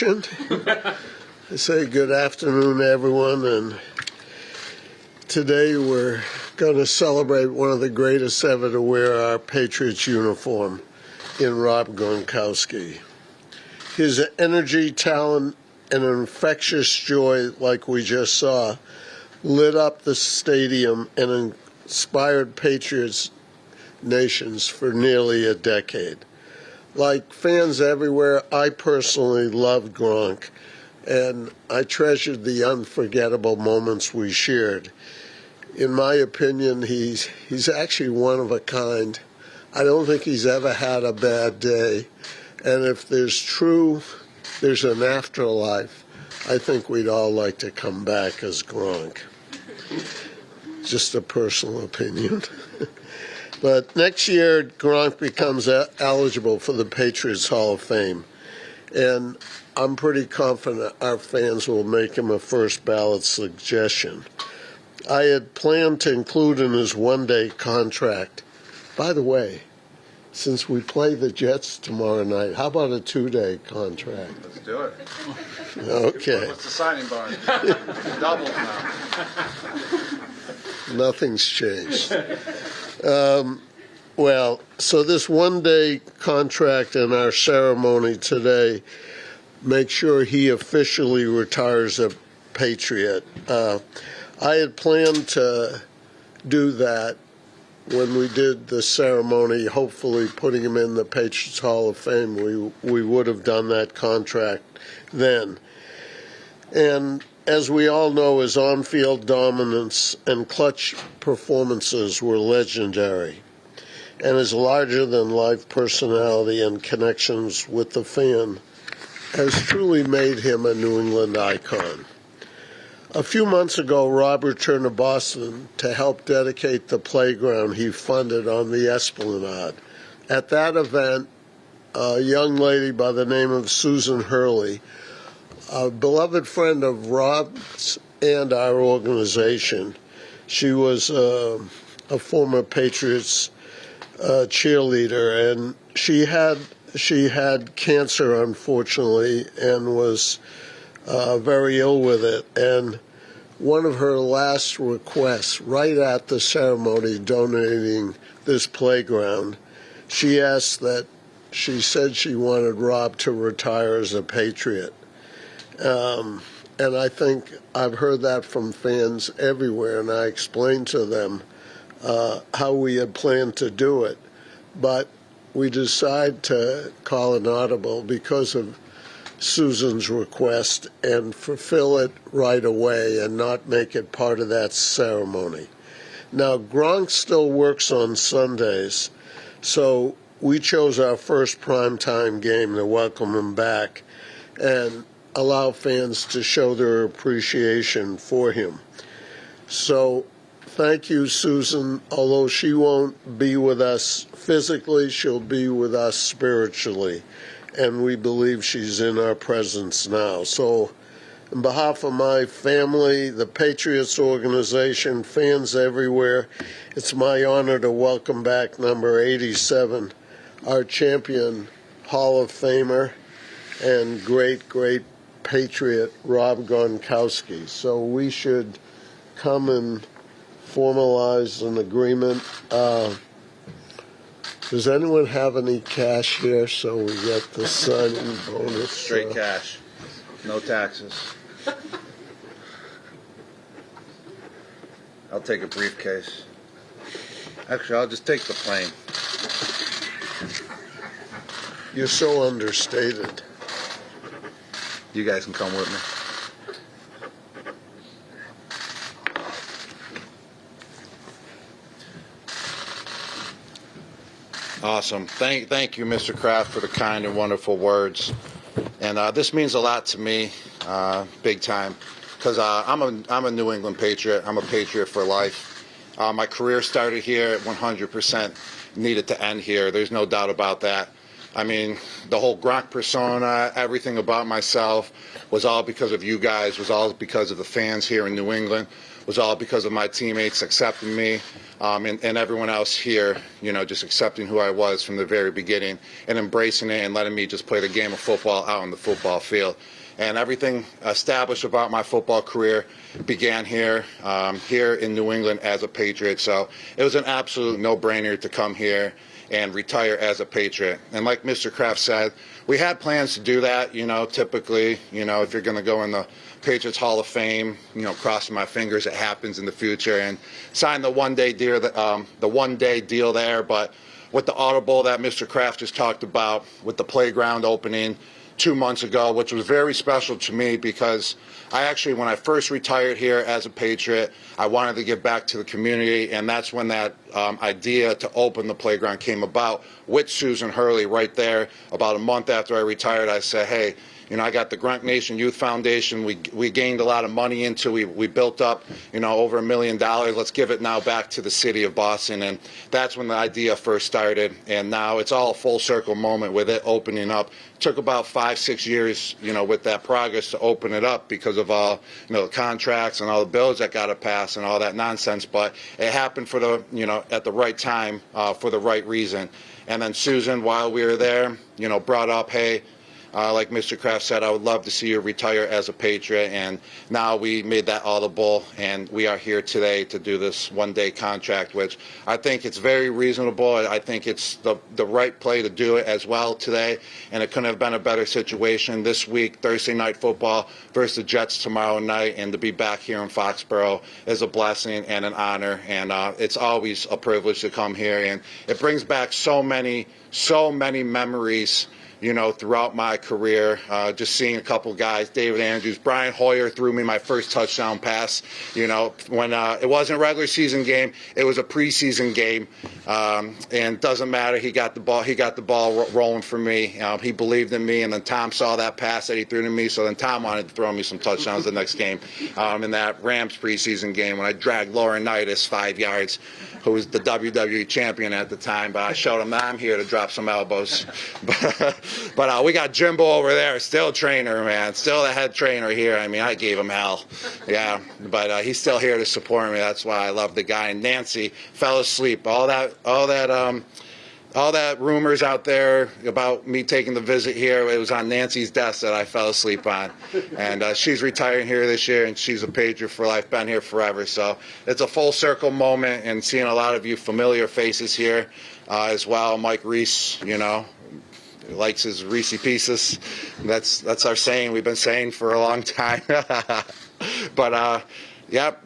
introduction. I say good afternoon, everyone, and today we're going to celebrate one of the greatest ever to wear our Patriots uniform in Rob Gronkowski. His energy, talent, and infectious joy, like we just saw, lit up the stadium and inspired Patriots nations for nearly a decade. Like fans everywhere, I personally loved Gronk, and I treasured the unforgettable moments we shared. In my opinion, he's actually one of a kind. I don't think he's ever had a bad day. And if there's an afterlife, I think we'd all like to come back as Gronk. Just a personal opinion. But next year, Gronk becomes eligible for the Patriots Hall of Fame. And I'm pretty confident our fans will make him a first ballot suggestion. I had planned to include in his one-day contract. By the way, since we play the Jets tomorrow night, how about a two-day contract? Let's do it. Okay. What's the signing bonus? Doubles now. Nothing's changed. Well, so this one-day contract and our ceremony today make sure he officially retires a Patriot. I had planned to do that when we did the ceremony, hopefully putting him in the Patriots Hall of Fame. We would have done that contract then. And as we all know, his on-field dominance and clutch performances were legendary. And his larger-than-life personality and connections with the fan has truly made him a New England icon. A few months ago, Rob returned to Boston to help dedicate the playground he funded on the Esplanade. At that event, a young lady by the name of Susan Hurley, a beloved friend of Rob's and our organization, she was a former Patriots cheerleader, and she had cancer, unfortunately, and was very ill with it. And one of her last requests, right at the ceremony donating this playground, she said she wanted Rob to retire as a Patriot. And I think I've heard that from fans everywhere, and I explained to them how we had planned to do it. But we decided to call an audible because of Susan's request and fulfill it right away and not make it part of that ceremony. Now, Gronk still works on Sundays, so we chose our first primetime game to welcome him back and allow fans to show their appreciation for him. So thank you, Susan. Although she won't be with us physically, she'll be with us spiritually. And we believe she's in our presence now. So on behalf of my family, the Patriots organization, fans everywhere, it's my honor to welcome back number 87, our champion Hall of Famer and great Patriot Rob Gronkowski. So we should come and formalize an agreement. Does anyone have any cash here so we get the signing bonus? Straight cash. No taxes. I'll take a briefcase. Actually, I'll just take the plane. You're so understated. You guys can come with me. Awesome. Thank you, Mr. Kraft, for the kind and wonderful words. And this means a lot to me, big time, because I'm a New England Patriot. I'm a Patriot for life. My career started here at 100%. Needed to end here. There's no doubt about that. I mean, the whole Gronk persona, everything about myself was all because of you guys, was all because of the fans here in New England, was all because of my teammates accepting me, and everyone else here, just accepting who I was from the very beginning and embracing it and letting me just play the game of football out on the football field. And everything established about my football career began here in New England as a Patriot. So it was an absolute no-brainer to come here and retire as a Patriot. And like Mr. Kraft said, we had plans to do that, typically, if you're going to go in the Patriots Hall of Fame, crossing my fingers it happens in the future, and sign the one-day deal there. But with the audible that Mr. Kraft just talked about, with the playground opening 2 months ago, which was very special to me because when I first retired here as a Patriot, I wanted to give back to the community, and that's when that idea to open the playground came about with Susan Hurley right there. About a month after I retired, I said, hey, I got the Gronk Nation Youth Foundation. We gained a lot of money into. We built up, over $1 million. Let's give it now back to the city of Boston, and that's when the idea first started. And now it's all a full circle moment with it opening up. It took about 5-6 years, with that progress to open it up because of all, the contracts and all the bills that got to pass and all that nonsense. But it happened for at the right time for the right reason. And then Susan, while we were there, brought up, hey. Like Mr. Kraft said, I would love to see you retire as a Patriot, and now we made that audible, and we are here today to do this one-day contract, which I think it's very reasonable. I think it's the right play to do it as well today, and it couldn't have been a better situation this week, Thursday Night Football versus the Jets tomorrow night, and to be back here in Foxborough is a blessing and an honor, and it's always a privilege to come here, and it brings back so many memories throughout my career, just seeing a couple guys, David Andrews, Brian Hoyer threw me my first touchdown pass, when it wasn't a regular season game, it was a preseason game, and doesn't matter, he got the ball rolling for me, he believed in me, and then Tom saw that pass that he threw to me, so then Tom wanted to throw me some touchdowns the next game, in that Rams preseason game when I dragged Laurinaitis 5 yards, who was the WWE champion at the time, but I showed him that I'm here to drop some elbows. But we got Jimbo over there, still trainer, man, still the head trainer here. I mean, I gave him hell, yeah, but he's still here to support me. That's why I love the guy. And Nancy fell asleep. All that rumors out there about me taking the visit here, it was on Nancy's desk that I fell asleep on. And she's retiring here this year, and she's a Patriot for life, been here forever. So it's a full circle moment, and seeing a lot of you familiar faces here as well. Mike Reese, likes his Reese Pieces. That's our saying. We've been saying for a long time. But I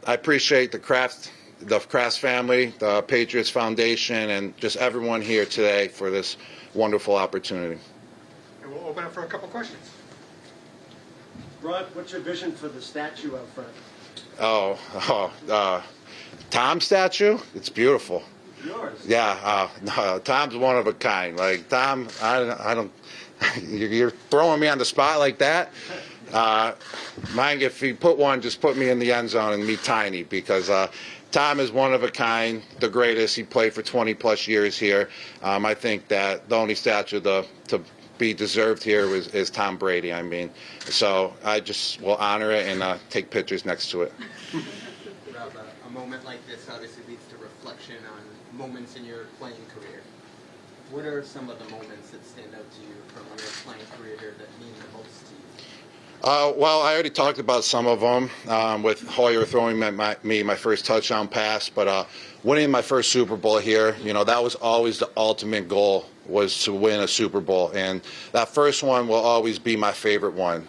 appreciate the Kraft family, the Patriots Foundation, and just everyone here today for this wonderful opportunity. And we'll open up for a couple questions. Rod, what's your vision for the statue out front? Tom's statue? It's beautiful. Yours. Yeah, no, Tom's one of a kind. Like Tom, I don't. You're throwing me on the spot like that. Mind if you put one, just put me in the end zone and me tiny, because Tom is one of a kind, the greatest. He played for 20 plus years here. I think that the only statue to be deserved here is Tom Brady. I mean, so I just will honor it and take pictures next to it. Rob, a moment like this obviously leads to reflection on moments in your playing career. What are some of the moments that stand out to you from your playing career here that mean the most to you? Well, I already talked about some of them, with Hoyer throwing me my first touchdown pass, but winning my first Super Bowl here, that was always the ultimate goal, was to win a Super Bowl, and that first one will always be my favorite one,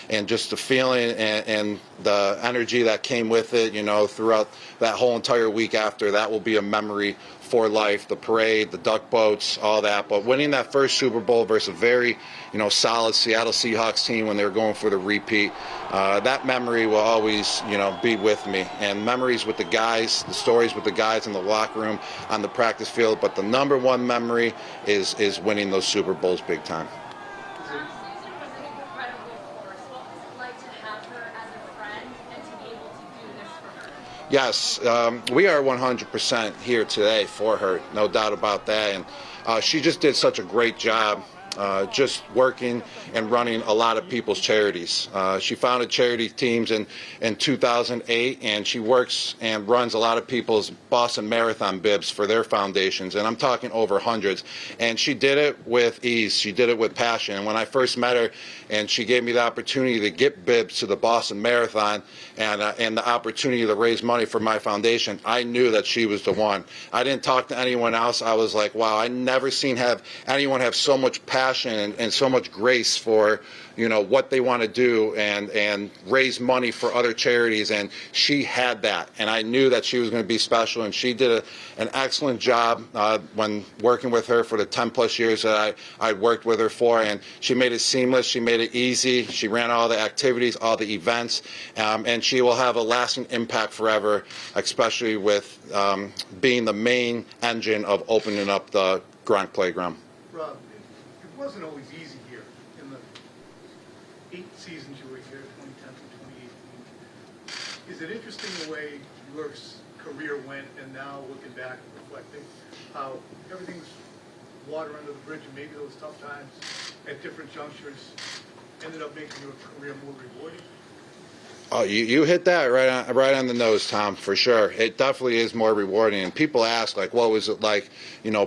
and just the feeling and the energy that came with it, throughout that whole entire week after, that will be a memory for life. The parade, the duck boats, all that, but winning that first Super Bowl versus a very solid Seattle Seahawks team when they were going for the repeat, that memory will always be with me, and memories with the guys, the stories with the guys in the locker room, on the practice field, but the number one memory is winning those Super Bowls big time. Susan was an incredible force. What was it like to have her as a friend and to be able to do this for her? Yes, we are 100% here today for her, no doubt about that. And she just did such a great job just working and running a lot of people's charities. She founded charity teams in 2008, and she works and runs a lot of people's Boston Marathon bibs for their foundations, and I'm talking over hundreds. And she did it with ease. She did it with passion. And when I first met her and she gave me the opportunity to get bibs to the Boston Marathon and the opportunity to raise money for my foundation, I knew that she was the one. I didn't talk to anyone else. I was like, wow, I never seen anyone have so much passion and so much grace for what they want to do and raise money for other charities, and she had that, and I knew that she was going to be special, and she did an excellent job when working with her for the 10 plus years that I worked with her for, and she made it seamless, she made it easy, she ran all the activities, all the events, and she will have a lasting impact forever, especially with being the main engine of opening up the Gronk Playground. Rob, it wasn't always easy here in the 8 seasons you were here, 2010 to 2018. Is it interesting the way your career went, and now looking back and reflecting how everything's water under the bridge, and maybe those tough times at different junctures ended up making your career more rewarding? Oh, you hit that right on the nose, Tom, for sure. It definitely is more rewarding. And people ask, like, what was it like,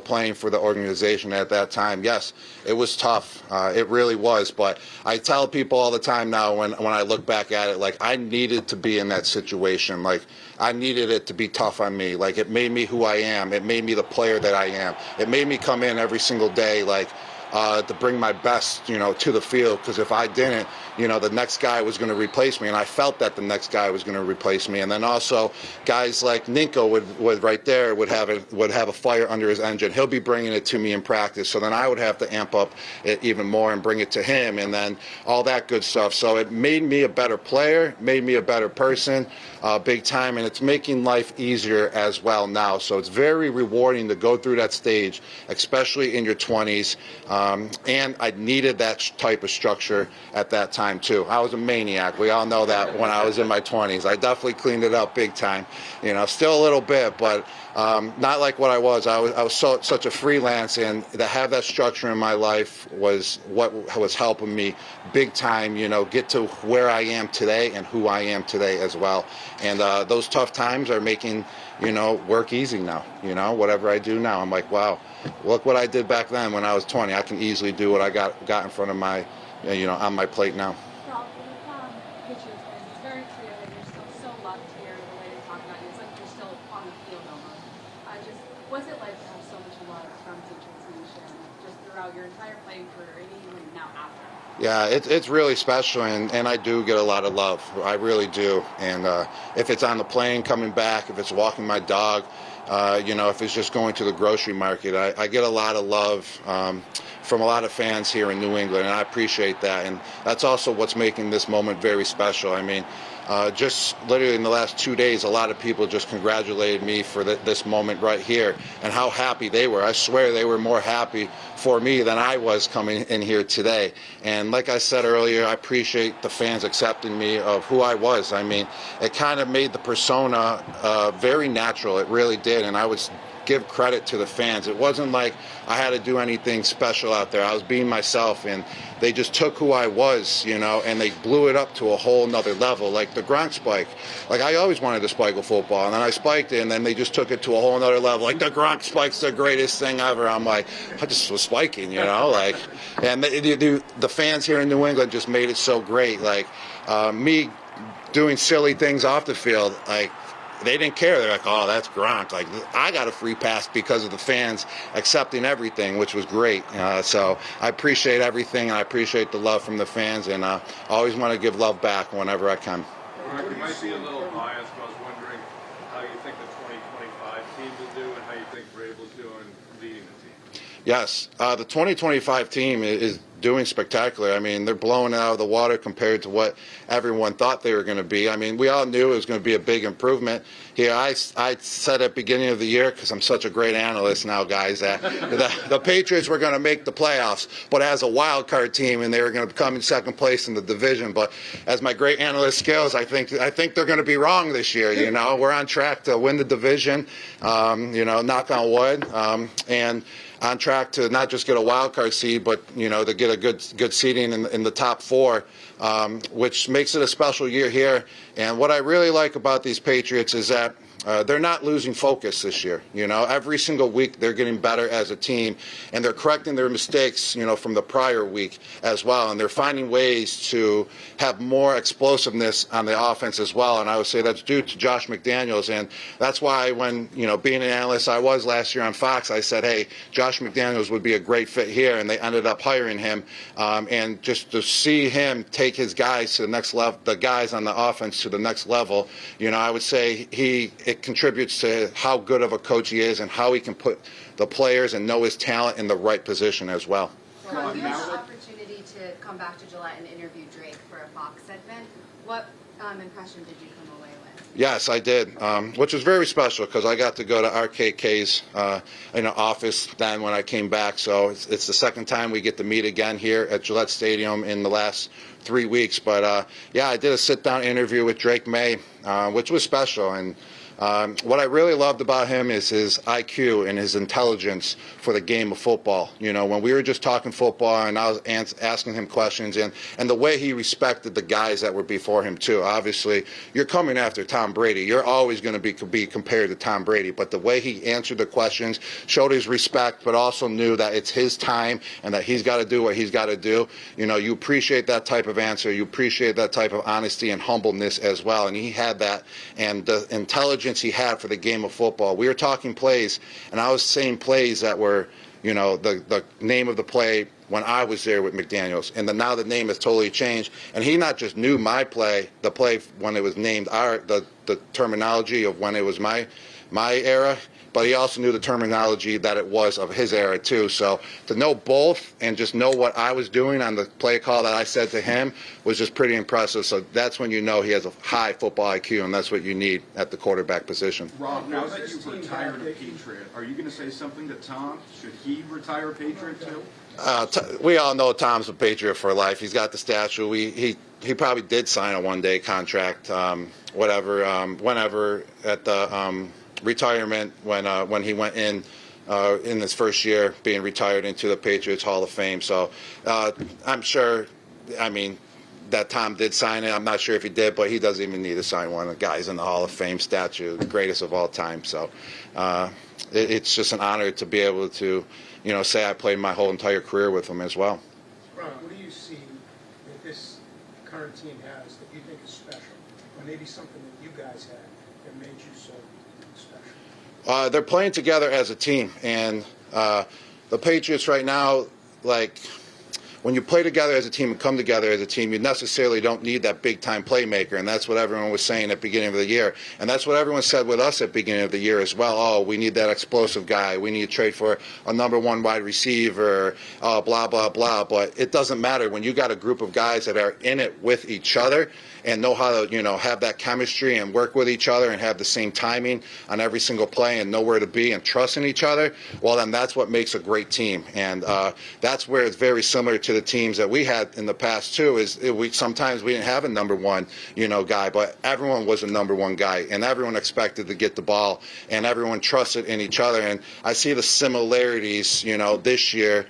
playing for the organization at that time? Yes, it was tough. It really was. But I tell people all the time now when I look back at it, like, I needed to be in that situation. Like, I needed it to be tough on me. Like, it made me who I am. It made me the player that I am. It made me come in every single day, like, to bring my best, to the field. Because if I didn't, the next guy was going to replace me, and I felt that the next guy was going to replace me. And then also, guys like Ninko would right there would have a fire under his engine. He'll be bringing it to me in practice, so then I would have to amp up it even more and bring it to him, and then all that good stuff. So it made me a better player, made me a better person, big time, and it's making life easier as well now. So it's very rewarding to go through that stage, especially in your 20s. And I needed that type of structure at that time too. I was a maniac. We all know that when I was in my 20s. I definitely cleaned it up big time. Still a little bit, but not like what I was. I was such a freelance, and to have that structure in my life was what was helping me big time, get to where I am today and who I am today as well. And those tough times are making, work easy now. Whatever I do now, I'm like, wow, look what I did back then when I was 20. I can easily do what I got in front of my, on my plate now. Rob, with Patriots fans, it's very clear that you're still so loved here, the way they talk about you. It's like you're still on the field almost. What's it like to have so much love from Patriots Nation just throughout your entire playing career, and even now after? Yeah, it's really special, and I do get a lot of love. I really do. And if it's on the plane coming back, if it's walking my dog, if it's just going to the grocery market, I get a lot of love from a lot of fans here in New England, and I appreciate that. And that's also what's making this moment very special. I mean, just literally in the last 2 days, a lot of people just congratulated me for this moment right here and how happy they were. I swear they were more happy for me than I was coming in here today. And like I said earlier, I appreciate the fans accepting me of who I was. I mean, it kind of made the persona very natural. It really did. And I would give credit to the fans. It wasn't like I had to do anything special out there. I was being myself, and they just took who I was, and they blew it up to a whole nother level, like the Gronk spike. Like, I always wanted to spike a football, and then I spiked it, and then they just took it to a whole nother level. Like, the Gronk spike's the greatest thing ever. I'm like, I just was spiking, and the fans here in New England just made it so great. Like, me doing silly things off the field, like, they didn't care. They're like, oh, that's Gronk. Like, I got a free pass because of the fans accepting everything, which was great. So I appreciate everything, and I appreciate the love from the fans, and I always want to give love back whenever I can. Mark, you might be a little biased, but I was wondering how you think the 2025 team will do and how you think Vrabel's doing leading the team. Yes, the 2025 team is doing spectacular. I mean, they're blowing it out of the water compared to what everyone thought they were going to be. I mean, we all knew it was going to be a big improvement. Here, I said at the beginning of the year, because I'm such a great analyst now, guys, that the Patriots were going to make the playoffs, but as a wild card team, and they were going to come in second place in the division. But as my great analyst skills, I think they're going to be wrong this year. We're on track to win the division. Knock on wood, and on track to not just get a wild card seed, but to get a good seeding in the top 4, which makes it a special year here. And what I really like about these Patriots is that they're not losing focus this year. Every single week they're getting better as a team, and they're correcting their mistakes, from the prior week as well. And they're finding ways to have more explosiveness on the offense as well. And I would say that's due to Josh McDaniels. And that's why when, being an analyst I was last year on Fox, I said, hey, Josh McDaniels would be a great fit here. And they ended up hiring him. And just to see him take his guys to the next level, the guys on the offense to the next level, I would say it contributes to how good of a coach he is and how he can put the players and know his talent in the right position as well. You had the opportunity to come back to Gillette and interview Drake for a Fox segment. What impression did you come away with? Yes, I did, which was very special because I got to go to RKK's office then when I came back. So it's the second time we get to meet again here at Gillette Stadium in the last 3 weeks. But, I did a sit-down interview with Drake May, which was special. And what I really loved about him is his IQ and his intelligence for the game of football. When we were just talking football and I was asking him questions and the way he respected the guys that were before him too. Obviously, you're coming after Tom Brady. You're always going to be compared to Tom Brady. But the way he answered the questions showed his respect, but also knew that it's his time and that he's got to do what he's got to do. You appreciate that type of answer. You appreciate that type of honesty and humbleness as well. And he had that. And the intelligence he had for the game of football. We were talking plays, and I was saying plays that were, the name of the play when I was there with McDaniels, and now the name has totally changed. And he not just knew my play, the play when it was named the terminology of when it was my era, but he also knew the terminology that it was of his era too. So to know both and just know what I was doing on the play call that I said to him was just pretty impressive. So that's when he has a high football IQ, and that's what you need at the quarterback position. Rob, now that you've retired a Patriot, are you going to say something to Tom? Should he retire a Patriot too? We all know Tom's a Patriot for life. He's got the statue. He probably did sign a one-day contract, whenever at the retirement when he went in his first year being retired into the Patriots Hall of Fame. So I'm sure, that Tom did sign it. I'm not sure if he did, but he doesn't even need to sign one. The guy's in the Hall of Fame statue, the greatest of all time. So it's just an honor to be able to, say I played my whole entire career with him as well. Ron, what do you see that this current team has that you think is special, or maybe something that you guys had that made you so special? They're playing together as a team, and the Patriots right now, when you play together as a team and come together as a team, you necessarily don't need that big-time playmaker, and that's what everyone was saying at the beginning of the year. And that's what everyone said with us at the beginning of the year as well. Oh, we need that explosive guy. We need to trade for a number 1 wide receiver, blah, blah, blah. But it doesn't matter. When you got a group of guys that are in it with each other and know how to, have that chemistry and work with each other and have the same timing on every single play and know where to be and trust in each other, well, then that's what makes a great team. And that's where it's very similar to the teams that we had in the past too. Sometimes we didn't have a number 1, guy, but everyone was a number 1 guy, and everyone expected to get the ball, and everyone trusted in each other. And I see the similarities, this year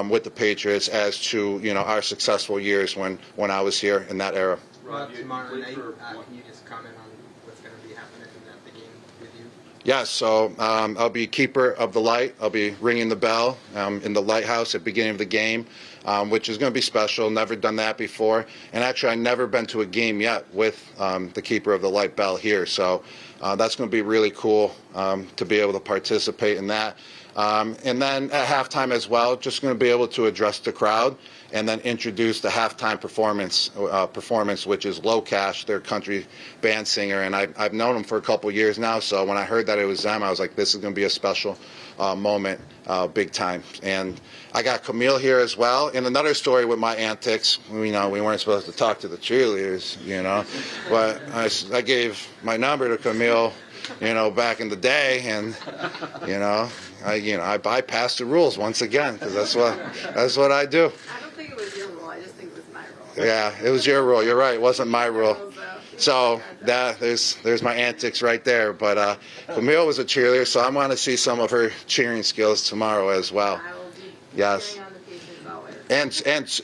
with the Patriots as to, our successful years when I was here in that era. Rob, tomorrow night, can you just comment on what's going to be happening at the game with you? Yes, so I'll be keeper of the light. I'll be ringing the bell in the lighthouse at the beginning of the game, which is going to be special. Never done that before. And actually, I've never been to a game yet with the keeper of the light bell here. So that's going to be really cool to be able to participate in that. And then at halftime as well, just going to be able to address the crowd and then introduce the halftime performance, which is Low Cash, their country band singer. And I've known them for a couple years now, so when I heard that it was them, I was like, this is going to be a special moment, big time. And I got Camille here as well. And another story with my antics, we weren't supposed to talk to the cheerleaders, but I gave my number to Camille, back in the day, and I bypassed the rules once again because that's what I do. I don't think it was your role. I just think it was my role. Yeah, it was your rule. You're right. It wasn't my rule. So there's my antics right there. But Camille was a cheerleader, so I want to see some of her cheering skills tomorrow as well. I will be Yes. cheering on the Patriots always.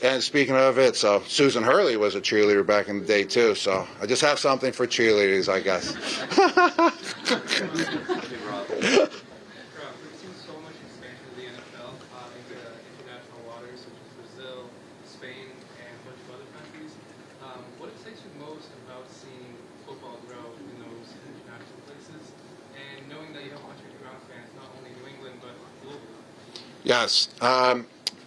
And speaking of it, so Susan Hurley was a cheerleader back in the day too. So I just have something for cheerleaders, I guess. We've seen so much expansion of the NFL into international waters such as Brazil, Spain, and a bunch of other countries. What excites you most about seeing football grow in those international places, and knowing that you have a bunch of ground fans, not only New England but globally? Yes.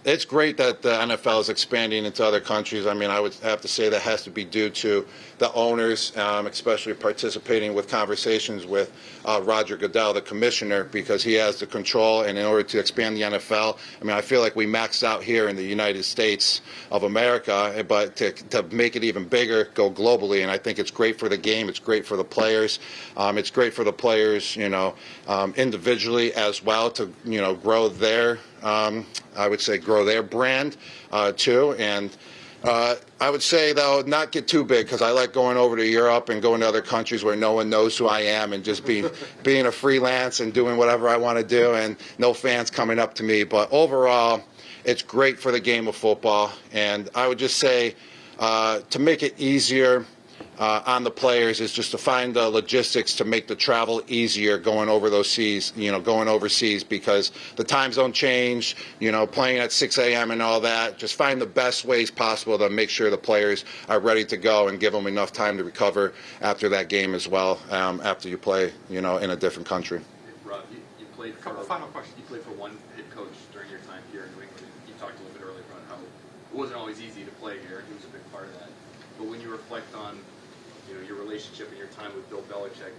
It's great that the NFL is expanding into other countries. I mean, I would have to say that has to be due to the owners, especially participating with conversations with Roger Goodell, the commissioner, because he has the control. And in order to expand the NFL, I mean, I feel like we maxed out here in the United States of America, but to make it even bigger, go globally. And I think it's great for the game. It's great for the players. It's great for the players, individually as well to, grow their I would say grow their brand too. And I would say, though, not get too big, because I like going over to Europe and going to other countries where no one knows who I am and just being a freelance and doing whatever I want to do and no fans coming up to me. But overall, it's great for the game of football. And I would just say to make it easier on the players is just to find the logistics to make the travel easier going over those seas, going overseas, because the time zone change, playing at 6 a.m. and all that. Just find the best ways possible to make sure the players are ready to go and give them enough time to recover after that game as well, after you play, in a different country. Rob, you played for Final question. You played for one head coach during your time here in New England. You talked a little bit earlier about how it wasn't always easy to play here. He was a big part of that. But when you reflect on your relationship and your time with Bill Belichick,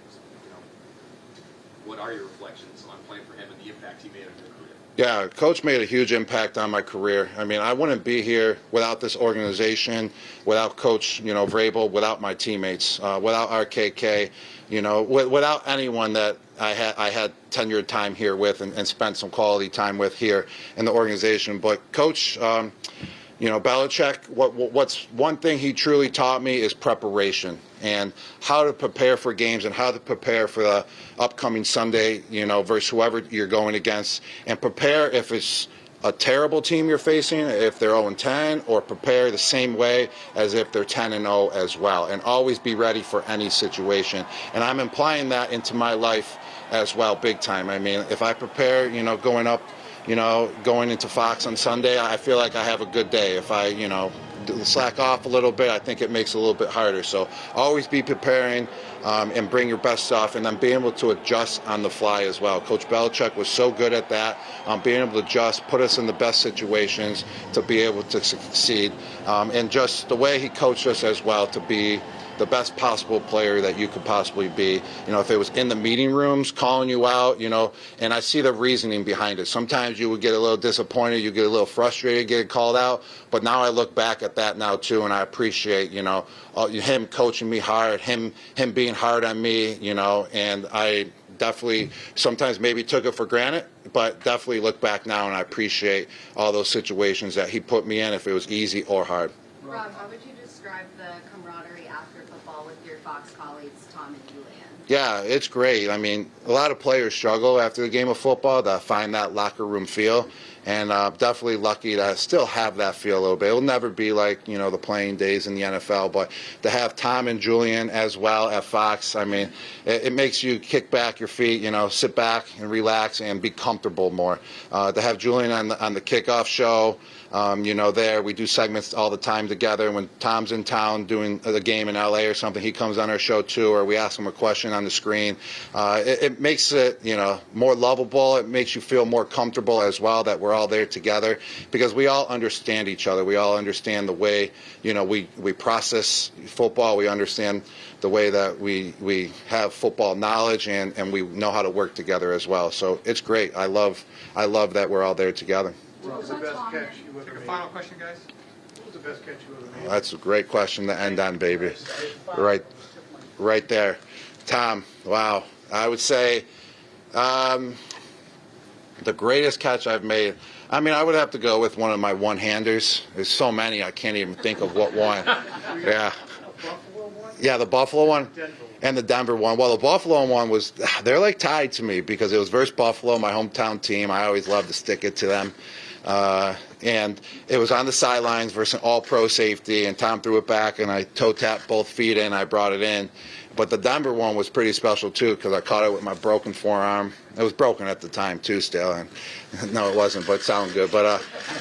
what are your reflections on playing for him and the impact he made on your career? Yeah, Coach made a huge impact on my career. I mean, I wouldn't be here without this organization, without Coach, Vrabel, without my teammates, without RKK, without anyone that I had tenured time here with and spent some quality time with here in the organization. But Coach, Belichick, what's one thing he truly taught me is preparation and how to prepare for games and how to prepare for the upcoming Sunday, versus whoever you're going against, and prepare if it's a terrible team you're facing, if they're 0-10, or prepare the same way as if they're 10-0 as well, and always be ready for any situation. And I'm implying that into my life as well, big time. I mean, if I prepare, going into Fox on Sunday, I feel like I have a good day. If I, slack off a little bit, I think it makes it a little bit harder. So always be preparing and bring your best stuff, and then being able to adjust on the fly as well. Coach Belichick was so good at that, being able to adjust, put us in the best situations to be able to succeed, and just the way he coached us as well to be the best possible player that you could possibly be. If it was in the meeting rooms calling you out, and I see the reasoning behind it. Sometimes you would get a little disappointed, you get a little frustrated getting called out, but now I look back at that now too, and I appreciate, him coaching me hard, him being hard on me, and I definitely sometimes maybe took it for granted, but definitely look back now and I appreciate all those situations that he put me in, if it was easy or hard. Rob, how would you describe the camaraderie after football with your Fox colleagues, Tom and Julian? Yeah, it's great. I mean, a lot of players struggle after the game of football to find that locker room feel, and definitely lucky to still have that feel a little bit. It'll never be like, the playing days in the NFL, but to have Tom and Julian as well at Fox, I mean, it makes you kick back your feet, sit back and relax and be comfortable more. To have Julian on the kickoff show, there we do segments all the time together. When Tom's in town doing the game in LA or something, he comes on our show too, or we ask him a question on the screen. It makes it, more lovable. It makes you feel more comfortable as well that we're all there together, because we all understand each other. We all understand the way, we process football. We understand the way that we have football knowledge, and we know how to work together as well. So it's great. I love that we're all there together. What was the best catch you ever Take a made? final question, guys. What was the best catch you ever made? That's a great question to end on, baby. Right there. Tom, wow. I would say the greatest catch I've made, I mean, I would have to go with one of my one-handers. There's so many, I can't even think of what one. Yeah. Yeah, the Buffalo one and the Denver one. Well, the Buffalo one was, they're like tied to me because it was versus Buffalo, my hometown team. I always love to stick it to them. And it was on the sidelines versus an all-pro safety, and Tom threw it back, and I toe-tapped both feet in. I brought it in. But the Denver one was pretty special, too, because I caught it with my broken forearm. It was broken at the time, too, still. And no, it wasn't, but it sounded good. But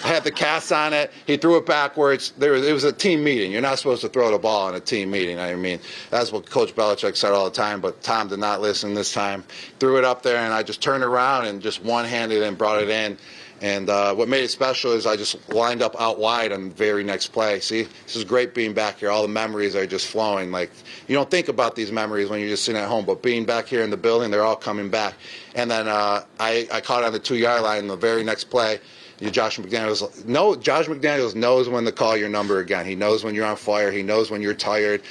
I had the cast on it. He threw it backwards. It was a team meeting. You're not supposed to throw the ball in a team meeting. I mean, that's what Coach Belichick said all the time, but Tom did not listen this time. Threw it up there, and I just turned around and just one-handed and brought it in. And what made it special is I just lined up out wide on the very next play. See, this is great being back here. All the memories are just flowing. Like, you don't think about these memories when you're just sitting at home, but being back here in the building, they're all coming back. And then I caught on the 2-yard line in the very next play. Josh McDaniels knows when to call your number again. He knows when you're on fire. He knows when you're tired.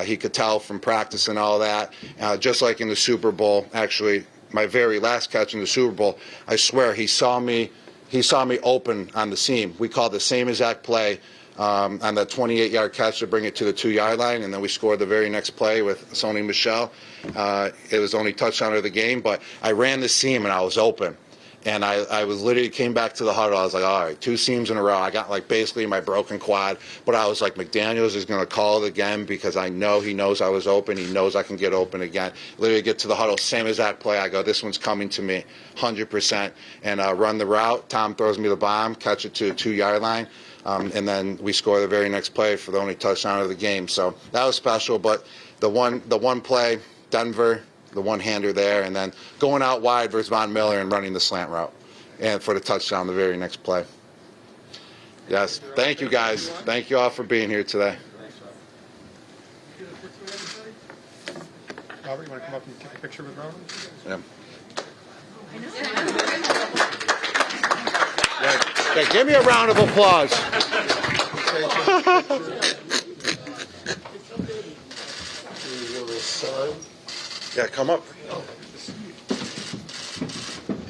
He could tell from practice and all that. Just like in the Super Bowl, actually, my very last catch in the Super Bowl, I swear he saw me open on the seam. We called the same exact play on that 28-yard catch to bring it to the 2-yard line, and then we scored the very next play with Sony Michel. It was the only touchdown of the game, but I ran the seam and I was open. And I was literally came back to the huddle. I was like, all right, 2 seams in a row. I got like basically my broken quad, but I was like, McDaniels is going to call it again because I know he knows I was open. He knows I can get open again. Literally get to the huddle, same exact play. I go, this one's coming to me, 100%. And run the route. Tom throws me the bomb, catch it to the 2-yard line. And then we score the very next play for the only touchdown of the game. So that was special. But the one play, Denver, the one-hander there, and then going out wide versus Von Miller and running the slant route, and for the touchdown the very next play. Yes, thank you guys. Thank you all for being here today. Robert, you want to come up and take a picture with Robert? Yeah. Yeah, give me a round of applause. Yeah, come up. I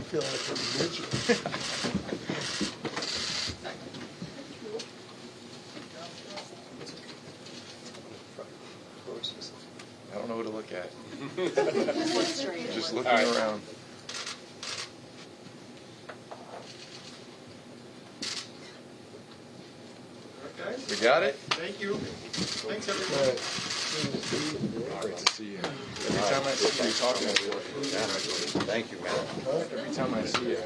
feel like a midget. I don't know who to look at. Just looking around. We got it? Thank you. Thanks, everybody. Great to see you. Every time I see you talking to you, Thank you, man. every time I see you, I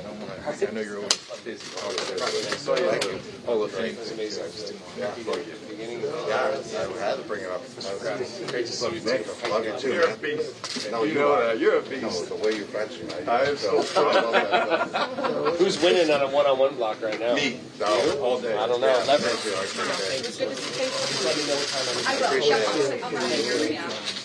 know you're always busy talking to everybody. I saw you at Hall of Fame. It's amazing. I just didn't want to bug you. I had to bring it up. Great to see you, too. Love you too, You're a man. beast. No, You know that. You're a beast. No, the way you French me. I am so proud. Who's winning on a one-on-one block right now? Me. All day. I don't know. Thank you. I appreciate it. I will. Appreciate it. Okay, yeah.